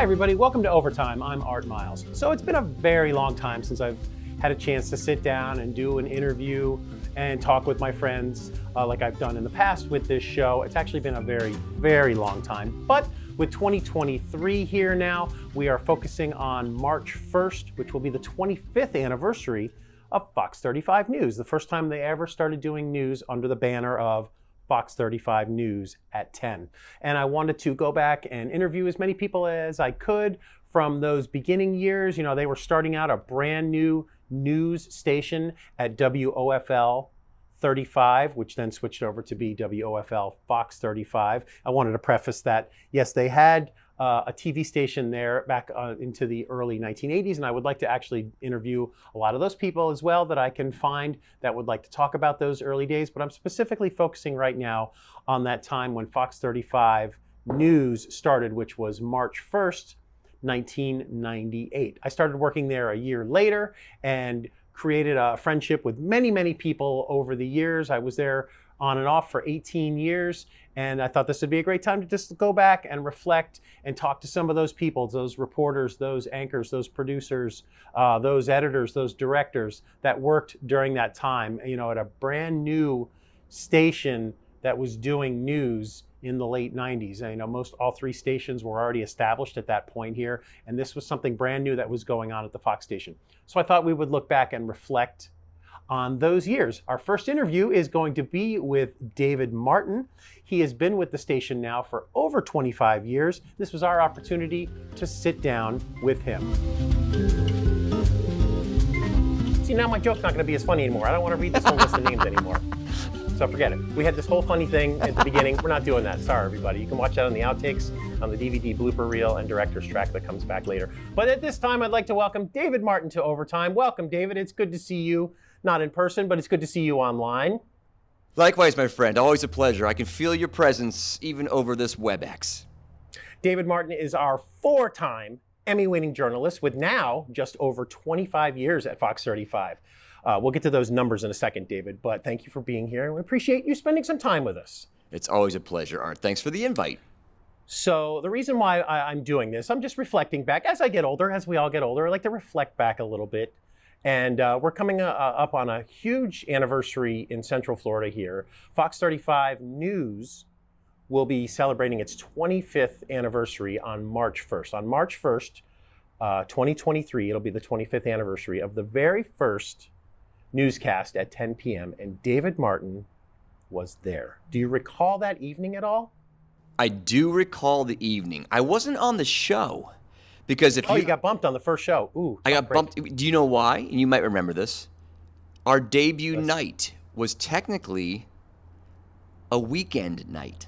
Hi everybody, welcome to Overtime. I'm Art Miles. So it's been a very long time since I've had a chance to sit down and do an interview and talk with my friends like I've done in the past with this show. It's actually been a very, very long time. But with 2023 here now, we are focusing on March 1st, which will be the 25th anniversary of Fox 35 News, the first time they ever started doing news under the banner of Fox 35 News at 10. And I wanted to go back and interview as many people as I could from those beginning years. You know, they were starting out a brand new news station at WOFL 35, which then switched over to be WOFL Fox 35. I wanted to preface that, yes, they had a TV station there back into the early 1980s, and I would like to actually interview a lot of those people as well that I can find that would like to talk about those early days, but I'm specifically focusing right now on that time when Fox 35 News started, which was March 1st, 1998. I started working there a year later and created a friendship with many, many people over the years. I was there on and off for 18 years, and I thought this would be a great time to just go back and reflect and talk to some of those people, those reporters, those anchors, those producers, those editors, those directors that worked during that time, you know, at a brand new station that was doing news in the late 90s. You know, all three stations were already established at that point here, and this was something brand new that was going on at the Fox station. So I thought we would look back and reflect on those years. Our first interview is going to be with David Martin. He has been with the station now for over 25 years. This was our opportunity to sit down with him. See, now my joke's not going to be as funny anymore. I don't want to read this whole list of names anymore. So forget it. We had this whole funny thing at the beginning. We're not doing that. Sorry, everybody. You can watch that on the outtakes, on the DVD blooper reel and director's track that comes back later. But at this time, I'd like to welcome David Martin to Overtime. Welcome, David. It's good to see you. Not in person, but it's good to see you online. Likewise, my friend. Always a pleasure. I can feel your presence even over this WebEx. David Martin is our four-time Emmy-winning journalist with now just over 25 years at Fox 35. We'll get to those numbers in a second, David, but thank you for being here, and we appreciate you spending some time with us. It's always a pleasure, Art. Thanks for the invite. So the reason why I'm doing this, I'm just reflecting back. As I get older, as we all get older, I like to reflect back a little bit. And we're coming up on a huge anniversary in Central Florida here. Fox 35 News will be celebrating its 25th anniversary on March 1st. On March 1st, 2023, it'll be the 25th anniversary of the very first newscast at 10 p.m. and David Martin was there. Do you recall that evening at all? I do recall the evening. I wasn't on the show. Because if you got bumped on the first show. Ooh, I got bumped. Do you know why? And you might remember this. Our debut night was technically a weekend night.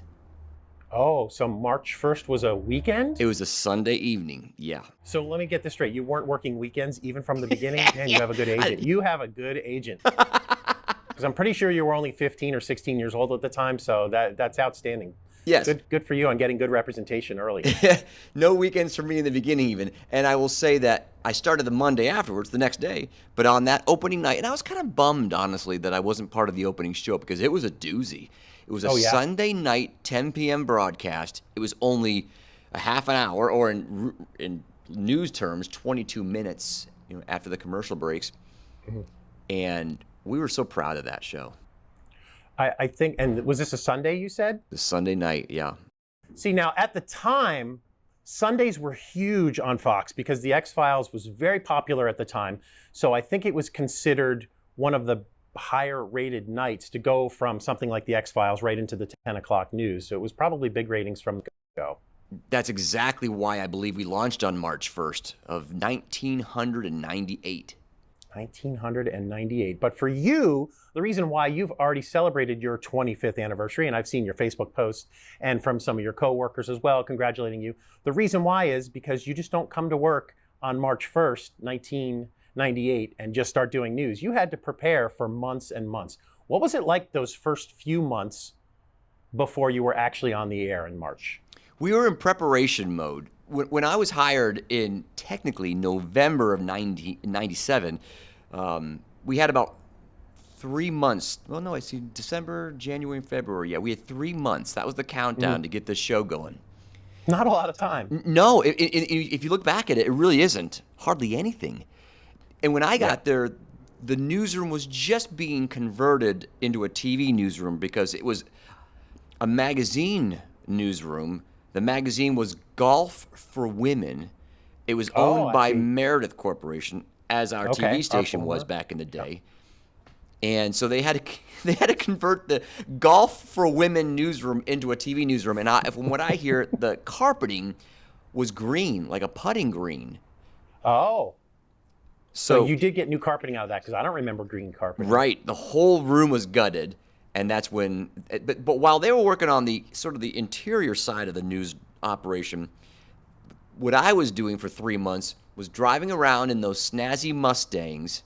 Oh, so March 1st was a weekend? It was a Sunday evening, yeah. So let me get this straight. You weren't working weekends even from the beginning? Man, you have a good agent. You have a good agent. Because I'm pretty sure you were only 15 or 16 years old at the time, so that's outstanding. Yes. Good for you on getting good representation early. No weekends for me in the beginning even. And I will say that I started the Monday afterwards, the next day, but on that opening night, and I was kind of bummed, honestly, that I wasn't part of the opening show because it was a doozy. It was a Sunday night, 10 p.m. broadcast. It was only a half an hour, or in news terms, 22 minutes, after the commercial breaks. Mm-hmm. And we were so proud of that show. I think, and was this a Sunday you said? The Sunday night, yeah. See, now at the time, Sundays were huge on Fox because The X-Files was very popular at the time. So I think it was considered one of the higher rated nights to go from something like The X-Files right into the 10 o'clock news. So it was probably big ratings from the go. That's exactly why I believe we launched on March 1st of 1998. 1998. But for you, the reason why you've already celebrated your 25th anniversary, and I've seen your Facebook posts and from some of your coworkers as well, congratulating you. The reason why is because you just don't come to work on March 1st, 1998, and just start doing news. You had to prepare for months and months. What was it like those first few months before you were actually on the air in March? We were in preparation mode. When I was hired in technically November of 97, we had about 3 months. Well, no, I see December, January, and February. Yeah, we had 3 months. That was the countdown to get the show going. Not a lot of time. No, if you look back at it, it really isn't. Hardly anything. And when I got there, the newsroom was just being converted into a TV newsroom because it was a magazine newsroom. The magazine was Golf for Women. It was owned by Meredith Corporation, as our TV station was back in the day. And so they had to convert the Golf for Women newsroom into a TV newsroom. And from what I hear, the carpeting was green, like a putting green. Oh. So you did get new carpeting out of that, because I don't remember green carpeting. Right. The whole room was gutted. And that's when, but while they were working on the sort of the interior side of the news operation, what I was doing for 3 months was driving around in those snazzy Mustangs.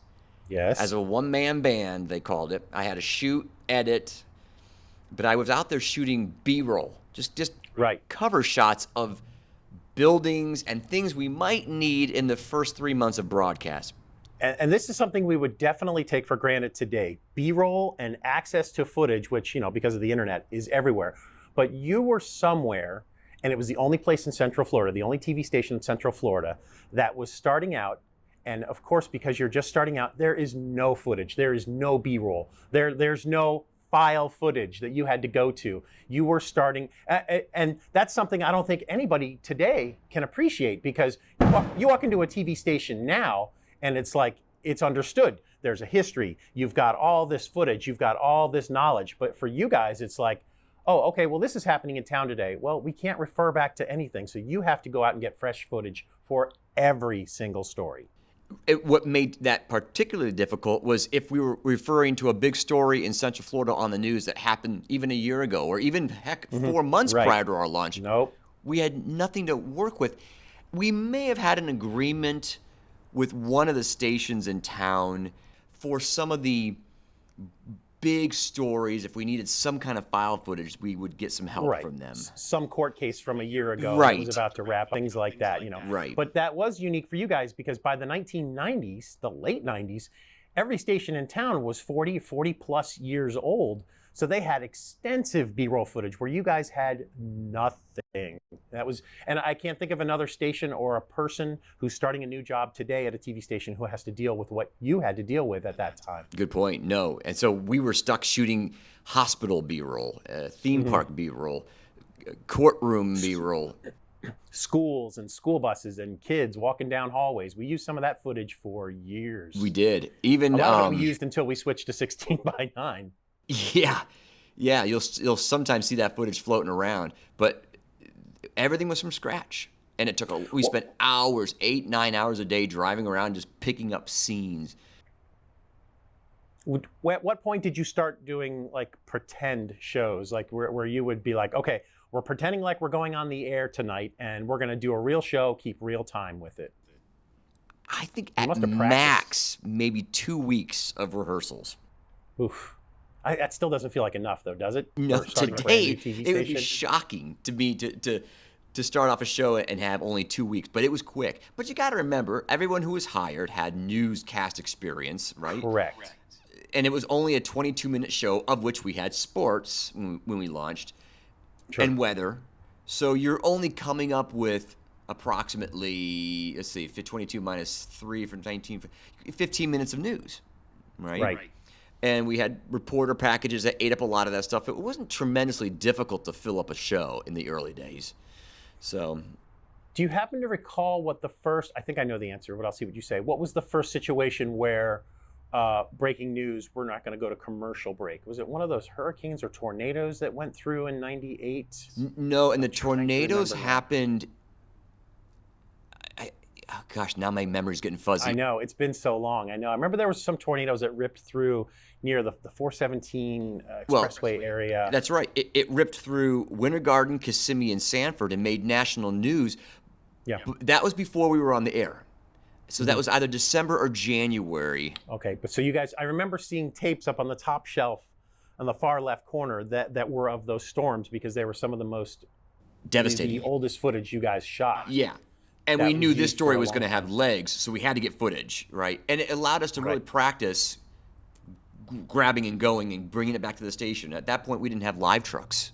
Yes. As a one-man band, they called it. I had to shoot, edit, but I was out there shooting B-roll, just cover shots of buildings and things we might need in the first 3 months of broadcast. And this is something we would definitely take for granted today. B-roll and access to footage, which, because of the internet, is everywhere. But you were somewhere, and it was the only place in Central Florida, the only TV station in Central Florida, that was starting out. And of course, because you're just starting out, there is no footage. There is no B-roll. There's no file footage that you had to go to. You were starting, and that's something I don't think anybody today can appreciate, because you walk into a TV station now, and it's like, it's understood. There's a history. You've got all this footage. You've got all this knowledge. But for you guys, it's like, oh, okay, well, this is happening in town today. Well, we can't refer back to anything. So you have to go out and get fresh footage for every single story. What made that particularly difficult was if we were referring to a big story in Central Florida on the news that happened even a year ago, or even, heck, 4 months prior to our launch. Nope. We had nothing to work with. We may have had an agreement with one of the stations in town for some of the big stories. If we needed some kind of file footage, we would get some help from them. Some court case from a year ago that was about to wrap, things like that, Right. But that was unique for you guys, because by the 1990s, the late 90s, every station in town was 40 plus years old. So they had extensive B-roll footage where you guys had nothing. And I can't think of another station or a person who's starting a new job today at a TV station who has to deal with what you had to deal with at that time. Good point. No. And so we were stuck shooting hospital B-roll, theme park B-roll, courtroom B-roll. Schools and school buses and kids walking down hallways. We used some of that footage for years. We did. Even a lot of it we used until we switched to 16:9. Yeah, you'll sometimes see that footage floating around, but everything was from scratch, and it took we spent hours, 8-9 hours a day driving around just picking up scenes. At what point did you start doing like pretend shows, like where you would be like, okay, we're pretending like we're going on the air tonight, and we're going to do a real show, keep real time with it? I think at max maybe 2 weeks of rehearsals. Oof. That still doesn't feel like enough, though, does it? No, today it would be shocking to me to start off a show and have only 2 weeks, but it was quick. But you got to remember, everyone who was hired had newscast experience, right? Correct. And it was only a 22-minute show, of which we had sports when we launched, and weather. So you're only coming up with approximately, let's see, 22 minus 3 from 19, 15 minutes of news, right? Right. And we had reporter packages that ate up a lot of that stuff. It wasn't tremendously difficult to fill up a show in the early days. So, do you happen to recall what the first, I think I know the answer, but I'll see what you say. What was the first situation where breaking news, we're not going to go to commercial break? Was it one of those hurricanes or tornadoes that went through in 98? No, and the tornadoes happened... Oh gosh, now my memory's getting fuzzy. I know, it's been so long. I know. I remember there was some tornadoes that ripped through near the 417 expressway area. That's right. It ripped through Winter Garden, Kissimmee, and Sanford and made national news. Yeah. That was before we were on the air. So that was either December or January. Okay, but so you guys, I remember seeing tapes up on the top shelf on the far left corner that were of those storms, because they were some of the most devastating, the oldest footage you guys shot. Yeah. And we knew this story was going to have legs, so we had to get footage, right? And it allowed us to really practice grabbing and going and bringing it back to the station. At that point, we didn't have live trucks.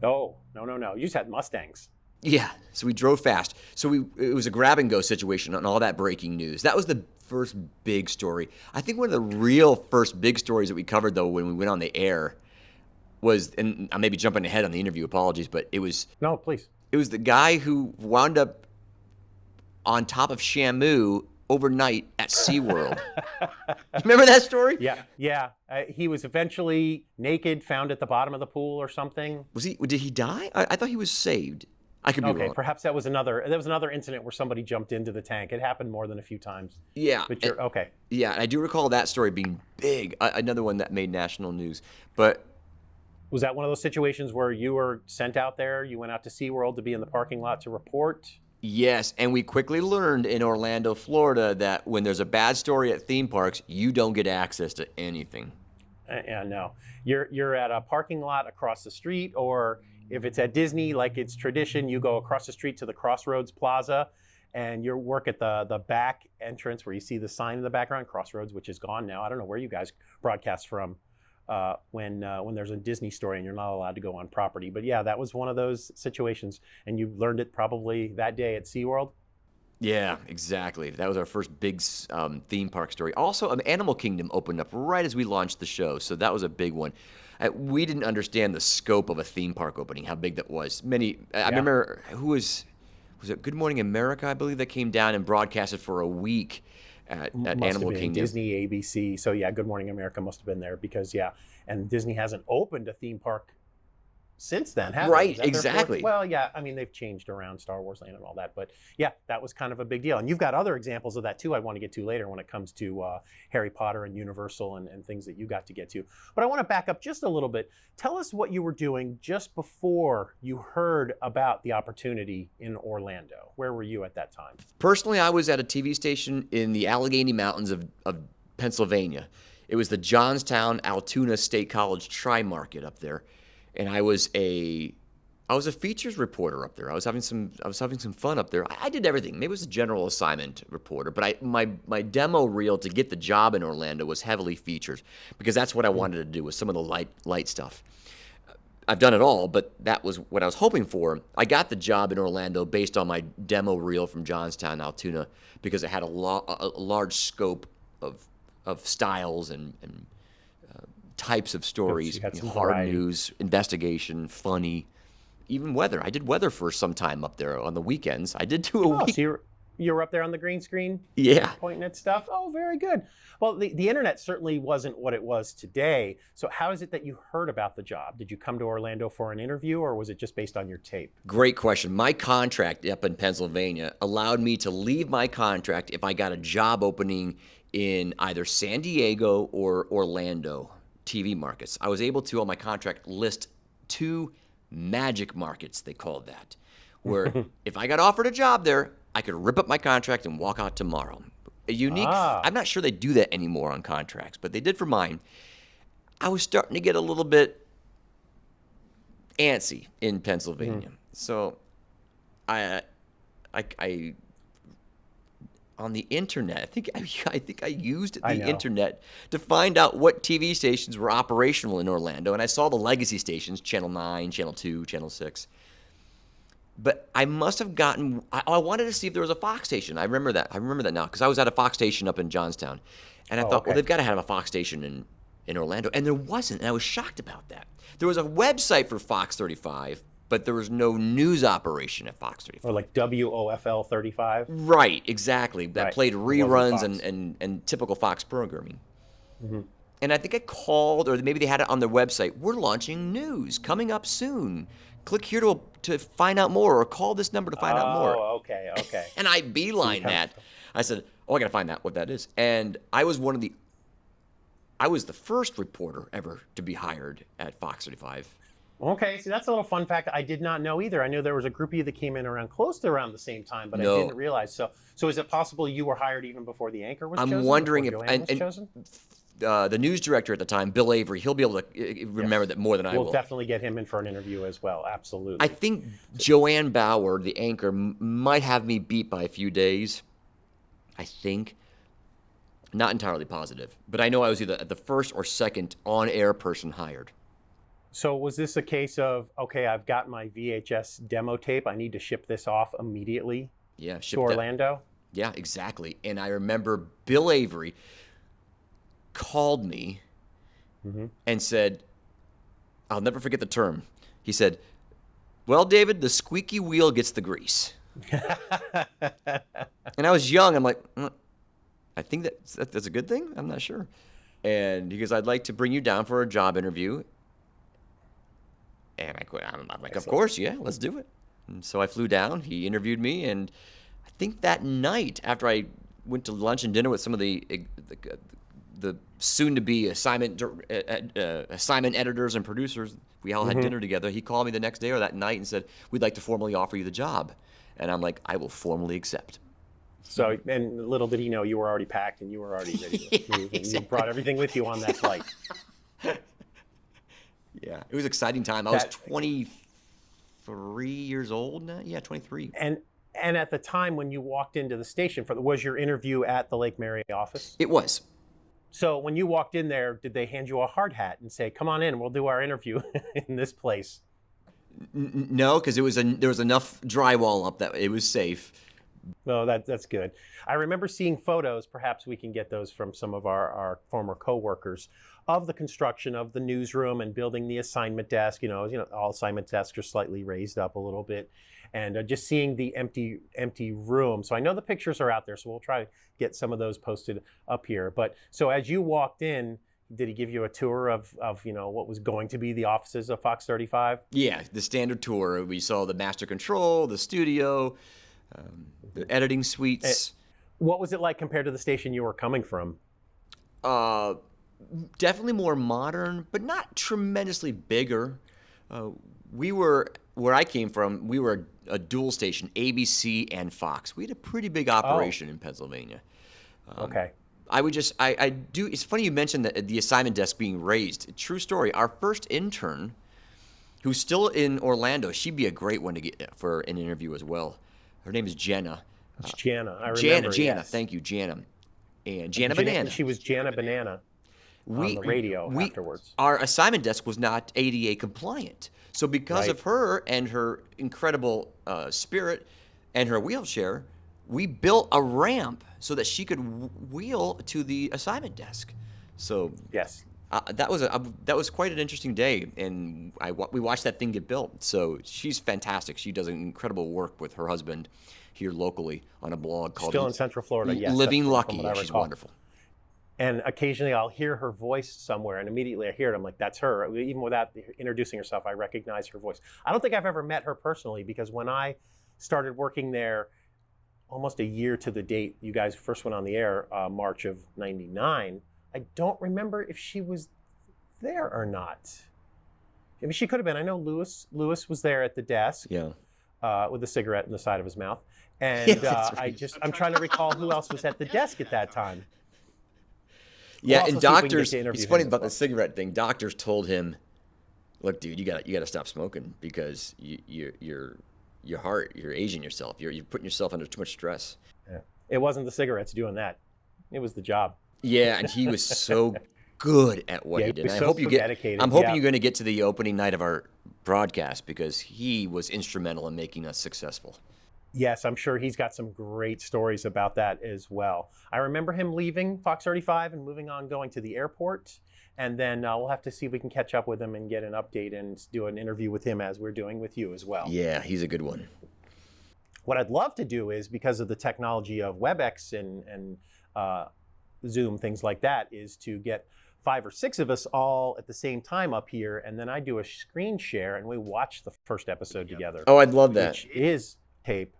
Oh, no. You just had Mustangs. Yeah, so we drove fast. It was a grab and go situation on all that breaking news. That was the first big story. I think one of the real first big stories that we covered though when we went on the air was, and I may be jumping ahead on the interview, apologies, but No, please. it was the guy who wound up on top of Shamu overnight at SeaWorld. Remember that story? Yeah. He was eventually naked, found at the bottom of the pool or something. Did he die? I thought he was saved. I could be Okay, wrong. perhaps that was another incident where somebody jumped into the tank. It happened more than a few times. Yeah. But you're okay. Yeah, and I do recall that story being big. Another one that made national news. But Was that one of those situations where you were sent out there? You went out to SeaWorld to be in the parking lot to report? yes, and we quickly learned in Orlando, Florida, that when there's a bad story at theme parks, you don't get access to anything. Yeah, no. You're at a parking lot across the street, or if it's at Disney, like it's tradition, you go across the street to the Crossroads Plaza, and you work at the back entrance where you see the sign in the background, Crossroads, which is gone now. I don't know where you guys broadcast from when there's a Disney story and you're not allowed to go on property. But yeah, that was one of those situations, and you learned it probably that day at SeaWorld. Yeah, exactly. That was our first big theme park story. Also, Animal Kingdom opened up right as we launched the show, so that was a big one. We didn't understand the scope of a theme park opening, how big that was. I remember was it Good Morning America, I believe, that came down and broadcasted for a week at Must Animal have been Kingdom. Disney, ABC. So yeah, Good Morning America must have been there because and Disney hasn't opened a theme park since then, have they? Right, Is that their fourth? exactly. Well, yeah, I mean, they've changed around Star Wars Land and all that, but yeah, that was kind of a big deal. And you've got other examples of that too I want to get to later when it comes to Harry Potter and Universal and things that you got to get to. But I want to back up just a little bit. Tell us what you were doing just before you heard about the opportunity in Orlando. Where were you at that time? Personally, I was at a TV station in the Allegheny Mountains of Pennsylvania. It was the Johnstown Altoona State College Tri-Market up there. And I was a features reporter up there. I was having some fun up there. I did everything. Maybe it was a general assignment reporter, but my demo reel to get the job in Orlando was heavily features because that's what I wanted to do, was some of the light stuff. I've done it all, but that was what I was hoping for. I got the job in Orlando based on my demo reel from Johnstown Altoona because it had a large scope of styles and types of stories, hard news, investigation, funny, even weather. I did weather for some time up there on the weekends. I did do a week. So you were up there on the green screen? Yeah. Pointing at stuff? Oh, very good. Well, the internet certainly wasn't what it was today. So how is it that you heard about the job? Did you come to Orlando for an interview, or was it just based on your tape? Great question. My contract up in Pennsylvania allowed me to leave my contract if I got a job opening in either San Diego or Orlando TV markets. I was able to, on my contract, list 2 magic markets, they called that, where if I got offered a job there, I could rip up my contract and walk out tomorrow. I'm not sure they do that anymore on contracts, but they did for mine. I was starting to get a little bit antsy in Pennsylvania. So I on the internet, I think I used the internet to find out what TV stations were operational in Orlando, and I saw the legacy stations, Channel 9, Channel 2, Channel 6. But I must have I wanted to see if there was a Fox station. I remember that now because I was at a Fox station up in Johnstown, and I thought, well, they've got to have a Fox station in Orlando, and there wasn't, and I was shocked about that. There was a website for Fox 35, but there was no news operation at Fox 35. Or like WOFL 35? Right, exactly. That played reruns Fox. and typical Fox programming. And I think I called, or maybe they had it on their website, we're launching news coming up soon. Click here to find out more, or call this number to find out more. Oh, okay. And I beeline that. I said, I got to find out what that is. And I was the first reporter ever to be hired at Fox 35. Okay, see, that's a little fun fact I did not know either. I knew there was a group of you that came in close to around the same time, but No. I didn't realize. So is it possible you were hired even before the anchor was chosen? I'm wondering if before Joanne was chosen? the news director at the time, Bill Avery, he'll be able to remember that more than I will. We'll definitely get him in for an interview as well. Absolutely. I think Joanne Bauer, the anchor, might have me beat by a few days. I think. Not entirely positive, but I know I was either the first or second on-air person hired. So was this a case of, okay, I've got my VHS demo tape. I need to ship this off immediately Yeah, to shipped that. Orlando? Yeah, exactly. And I remember Bill Avery called me and said, I'll never forget the term. He said, "Well, David, the squeaky wheel gets the grease." And I was young. I'm like, I think that's a good thing. I'm not sure. And he goes, "I'd like to bring you down for a job interview." And I'm like, "Of course, yeah, let's do it." And so I flew down. He interviewed me, and I think that night, after I went to lunch and dinner with some of the soon-to-be assignment editors and producers, we all had dinner together. He called me the next day or that night and said, "We'd like to formally offer you the job." And I'm like, "I will formally accept." So, and little did he know you were already packed and you were already ready to move, and you brought everything with you on that flight. Yeah, it was an exciting time. I was 23 years old now. Yeah, 23. And at the time when you walked into the station, was your interview at the Lake Mary office? It was. So when you walked in there, did they hand you a hard hat and say, "Come on in, we'll do our interview in this place"? No, because there was enough drywall up that it was safe. No, that's good. I remember seeing photos, perhaps we can get those from some of our former coworkers, of the construction of the newsroom and building the assignment desk. All assignment desks are slightly raised up a little bit, and just seeing the empty room. So I know the pictures are out there, so we'll try to get some of those posted up here. But so as you walked in, did he give you a tour of what was going to be the offices of Fox 35? Yeah, the standard tour. We saw the master control, the studio, the editing suites. What was it like compared to the station you were coming from? Definitely more modern, but not tremendously bigger. Where I came from, we were a dual station, ABC and Fox. We had a pretty big operation in Pennsylvania. Okay. I do. It's funny you mentioned the assignment desk being raised. True story. Our first intern, who's still in Orlando, she'd be a great one to get for an interview as well. Her name is Jenna. It's Jana. I remember. Jana. Yes. Thank you, Jana. And Jana Banana. She was Jana Banana on the radio afterwards. Our assignment desk was not ADA compliant. So because of her and her incredible spirit and her wheelchair, we built a ramp so that she could wheel to the assignment desk. So yes, that was quite an interesting day, and we watched that thing get built. So she's fantastic. She does incredible work with her husband here locally on a blog called Still in Central Florida. Yes, Living Lucky. She's wonderful. And occasionally I'll hear her voice somewhere, and immediately I hear it. I'm like, that's her. Even without introducing herself, I recognize her voice. I don't think I've ever met her personally, because when I started working there, almost a year to the date you guys first went on the air, March of '99, I don't remember if she was there or not. I mean, she could have been. I know Lewis was there at the desk, with a cigarette in the side of his mouth. And I'm trying to recall who else was at the desk at that time. Yeah, and doctors, it's funny about the cigarette thing. Doctors told him, "Look, dude, you got to stop smoking because your heart, you're aging yourself. You're putting yourself under too much stress." Yeah. It wasn't the cigarettes doing that. It was the job. Yeah, and he was so good at what he did. I'm hoping you're going to get to the opening night of our broadcast, because he was instrumental in making us successful. Yes, I'm sure he's got some great stories about that as well. I remember him leaving Fox 35 and moving on, going to the airport. And then we'll have to see if we can catch up with him and get an update and do an interview with him, as we're doing with you as well. Yeah, he's a good one. What I'd love to do is, because of the technology of WebEx and Zoom, things like that, is to get 5 or 6 of us all at the same time up here. And then I do a screen share and we watch the first episode together. Oh, I'd love that. Which is tape.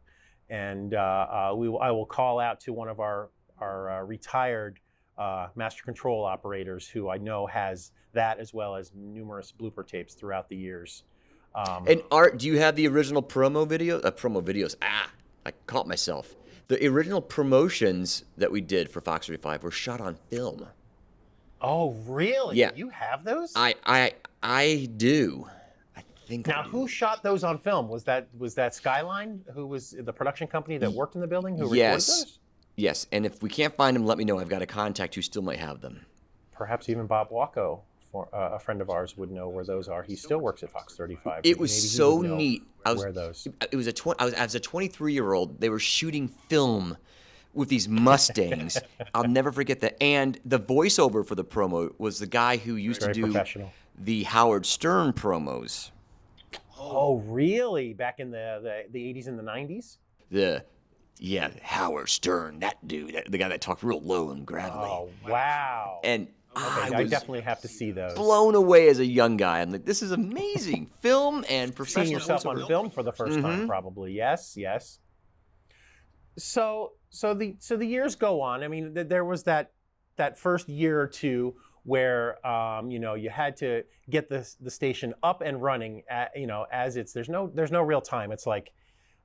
And I will call out to one of our retired master control operators, who I know has that, as well as numerous blooper tapes throughout the years. And Art, do you have the original promo videos? I caught myself. The original promotions that we did for Fox 35 were shot on film. Oh, really? Yeah. You have those? I do. Now, who shot those on film? Was that Skyline, who was the production company that worked in the building, who recorded those? Yes, and if we can't find them, let me know. I've got a contact who still might have them. Perhaps even Bob Wacko a friend of ours would know where those are. He still works at Fox 35. It was Maybe he so would know neat. where those. It was as a 23-year-old. They were shooting film with these Mustangs. I'll never forget that. And the voiceover for the promo was the guy who used to Very do professional. the Howard Stern promos. Oh, really? Back in the 80s and the 90s? Yeah, Howard Stern, that dude, the guy that talked real low and gravelly. Oh, wow. And Okay, I I was definitely have to see those. blown away as a young guy. I'm like, this is amazing. Film and professional. Seeing yourself on voiceover. film for the 1st time, probably. Yes, yes. So the years go on. I mean, there was that first year or two where you had to get the station up and running. As there's no real time. It's like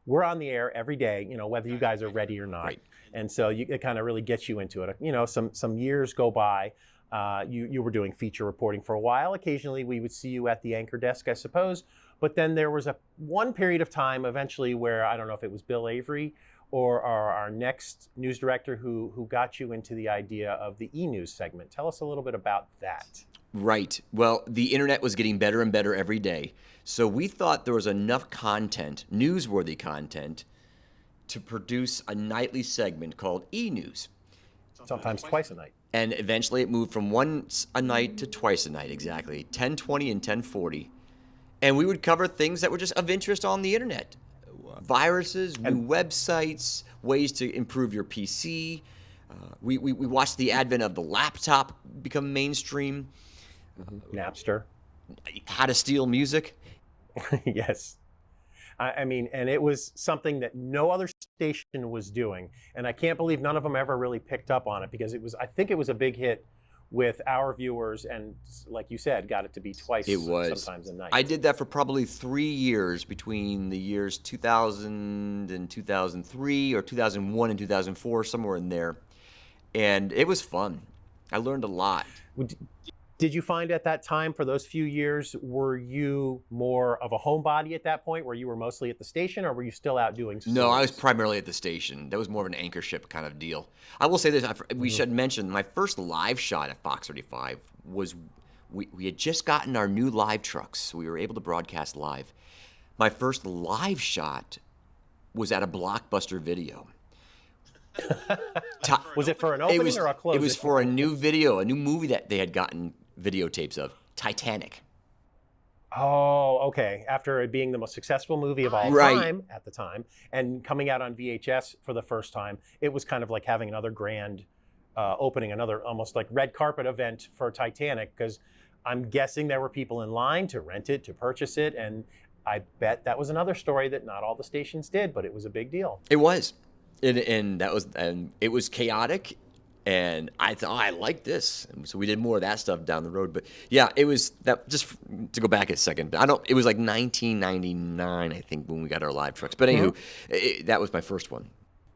we're on the air every day. Whether you guys are ready or not. Right. And so it kind of really gets you into it. Some years go by. You were doing feature reporting for a while. Occasionally, we would see you at the anchor desk, I suppose. But then there was one period of time eventually where I don't know if it was Bill Avery or our next news director who got you into the idea of the e-news segment. Tell us a little bit about that. Right. Well, the internet was getting better and better every day. So we thought there was enough content, newsworthy content, to produce a nightly segment called e-news. Sometimes twice a night. And eventually it moved from once a night to twice a night, exactly, 10:20 and 10:40. And we would cover things that were just of interest on the internet. Viruses, new websites, ways to improve your PC. We watched the advent of the laptop become mainstream. Napster. How to steal music. Yes. I mean, and it was something that no other station was doing. And I can't believe none of them ever really picked up on it because I think it was a big hit with our viewers. And like you said, got it to be twice sometimes a night. I did that for probably 3 years between the years 2000 and 2003 or 2001 and 2004, somewhere in there. And it was fun. I learned a lot. Did you find at that time, for those few years, were you more of a homebody at that point, where you were mostly at the station, or were you still out doing stories? No, I was primarily at the station. That was more of an anchorship kind of deal. I will say this, we should mention, my first live shot at Fox 35 was, we had just gotten our new live trucks, so we were able to broadcast live. My first live shot was at a Blockbuster Video. Was it for an opening or a close? It was for a new video, a new movie that they had gotten videotapes of, Titanic. Oh, okay. After it being the most successful movie of all Right. time at the time, and coming out on VHS for the first time, it was kind of like having another grand opening, another almost like red carpet event for Titanic, because I'm guessing there were people in line to rent it, to purchase it, and I bet that was another story that not all the stations did, but it was a big deal. It was. And it was chaotic, and I thought, I like this, and so we did more of that stuff down the road. But yeah, it was that. Just to go back a second, it was like 1999, I think, when we got our live trucks. But anywho, that was my first one.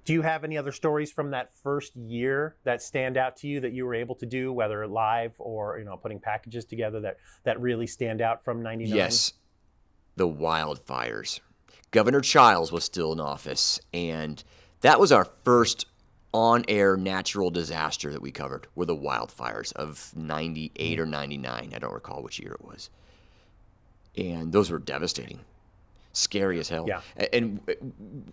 Do you have any other stories from that first year that stand out to you that you were able to do, whether live or putting packages together that really stand out from '99? Yes, the wildfires. Governor Childs was still in office, and that was our first on-air natural disaster that we covered, were the wildfires of 98 or 99. I don't recall which year it was. And those were devastating. Scary as hell. Yeah. And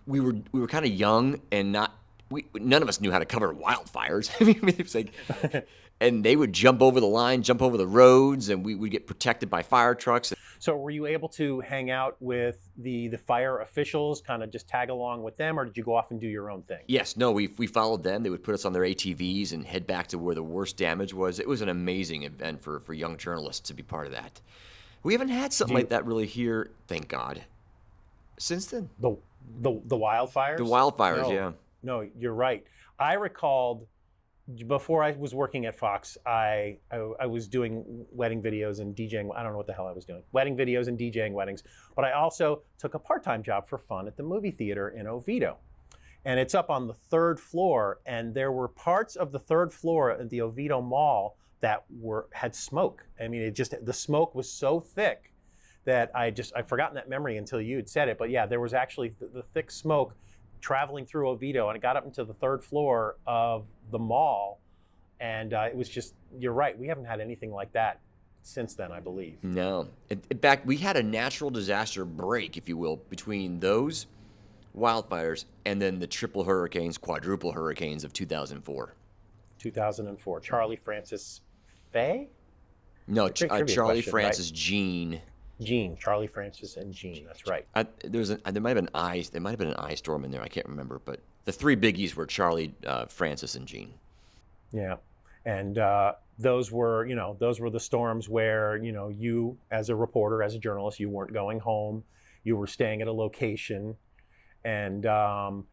we were kind of young and none of us knew how to cover wildfires. I mean, it was like, and they would jump over the line, jump over the roads, and we would get protected by fire trucks. So were you able to hang out with the fire officials, kind of just tag along with them, or did you go off and do your own thing? Yes, no, we followed them. They would put us on their ATVs and head back to where the worst damage was. It was an amazing event for young journalists to be part of that. We haven't had something like that really here, thank God, since then. The wildfires? The wildfires, No. yeah. No, you're right. I recalled before I was working at Fox, I was doing wedding videos and DJing. I don't know what the hell I was doing. Wedding videos and DJing weddings. But I also took a part-time job for fun at the movie theater in Oviedo. And it's up on the 3rd floor. And there were parts of the 3rd floor at the Oviedo Mall that had smoke. I mean, the smoke was so thick that I'd forgotten that memory until you had said it. But yeah, there was actually the thick smoke traveling through Oviedo, and it got up into the 3rd floor of the mall, and it was just, you're right, we haven't had anything like that since then, I believe. No. In fact, we had a natural disaster break, if you will, between those wildfires and then the triple hurricanes, quadruple hurricanes of 2004. 2004. Charlie Francis Faye? No, Trivia Charlie question, Francis Jean. Jean. Charlie Francis and Jean. That's right. There might have been an ice storm in there. I can't remember, but the three biggies were Charlie, Francis, and Jean. Yeah. And those were the storms where, you as a reporter, as a journalist, you weren't going home. You were staying at a location. And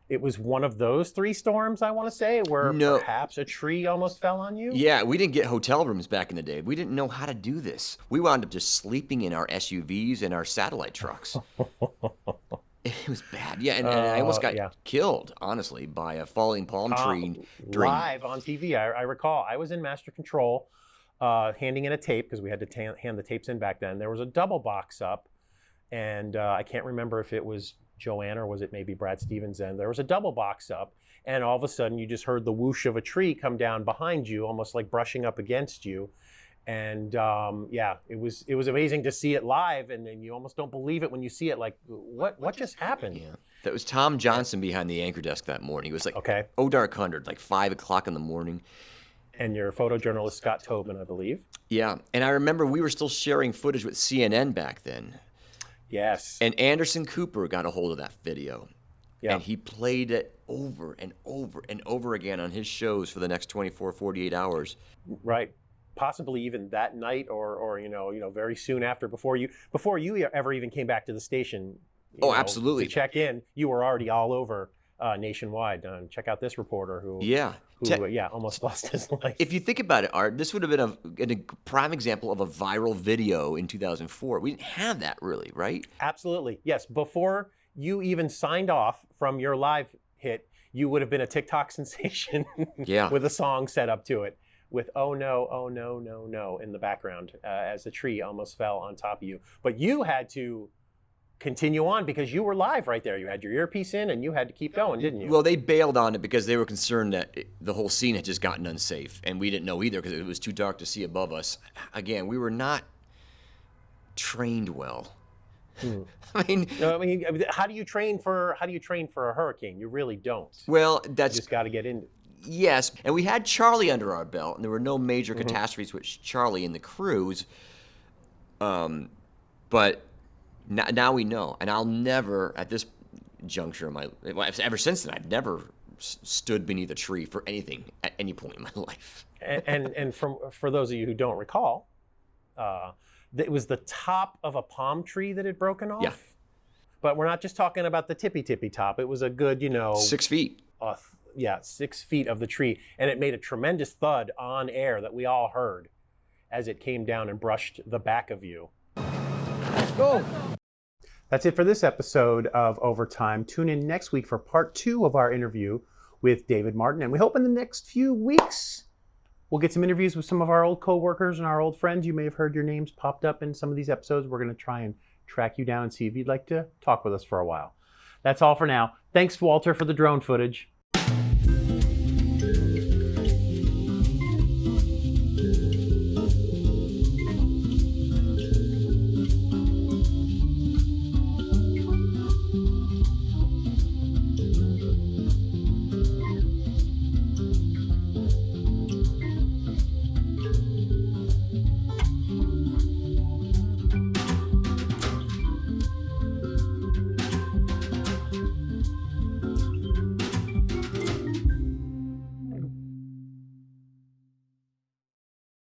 it was one of those three storms, I want to say, where perhaps a tree almost fell on you. Yeah, we didn't get hotel rooms back in the day. We didn't know how to do this. We wound up just sleeping in our SUVs and our satellite trucks. It was bad. Yeah, and I almost got killed, honestly, by a falling palm tree. Live on TV, I recall. I was in master control, handing in a tape, because we had to hand the tapes in back then. There was a double box up, and I can't remember if it was Joanne or was it maybe Brad Stevens then. There was a double box up, and all of a sudden you just heard the whoosh of a tree come down behind you, almost like brushing up against you. And it was amazing to see it live, and then you almost don't believe it when you see it. Like, what just happened? Yeah, that was Tom Johnson behind the anchor desk that morning. It was like dark 100, like 5 o'clock in the morning. And your photojournalist Scott Tobin, I believe. Yeah, and I remember we were still sharing footage with CNN back then. Yes. And Anderson Cooper got a hold of that video. Yeah. And he played it over and over and over again on his shows for the next 24, 48 hours. Right. Possibly even that night or very soon after, before you ever even came back to the station. Absolutely. To check in, you were already all over nationwide. Check out this reporter who almost lost his life. If you think about it, Art, this would have been a prime example of a viral video in 2004. We didn't have that really, right? Absolutely. Yes. Before you even signed off from your live hit, you would have been a TikTok sensation with a song set up to it with oh no, no, no in the background as the tree almost fell on top of you. But you had to continue on because you were live right there. You had your earpiece in and you had to keep going, didn't you? Well, they bailed on it because they were concerned that the whole scene had just gotten unsafe, and we didn't know either because it was too dark to see above us. Again, we were not trained well. I mean, how do you train for a hurricane? You really don't. Well, you just got to get into. Yes, and we had Charlie under our belt, and there were no major catastrophes with Charlie and the crews. But now we know, and I'll never, at this juncture in my ever since then, I've never stood beneath a tree for anything at any point in my life. and for those of you who don't recall, it was the top of a palm tree that had broken off. Yeah. But we're not just talking about the tippy top. It was a good, 6 feet. 6 feet of the tree, and it made a tremendous thud on air that we all heard as it came down and brushed the back of you. Go. That's it for this episode of Overtime. Tune in next week for part 2 of our interview with David Martin, and we hope in the next few weeks we'll get some interviews with some of our old co-workers and our old friends. You may have heard your names popped up in some of these episodes. We're going to try and track you down and see if you'd like to talk with us for a while. That's all for now. Thanks, Walter, for the drone footage.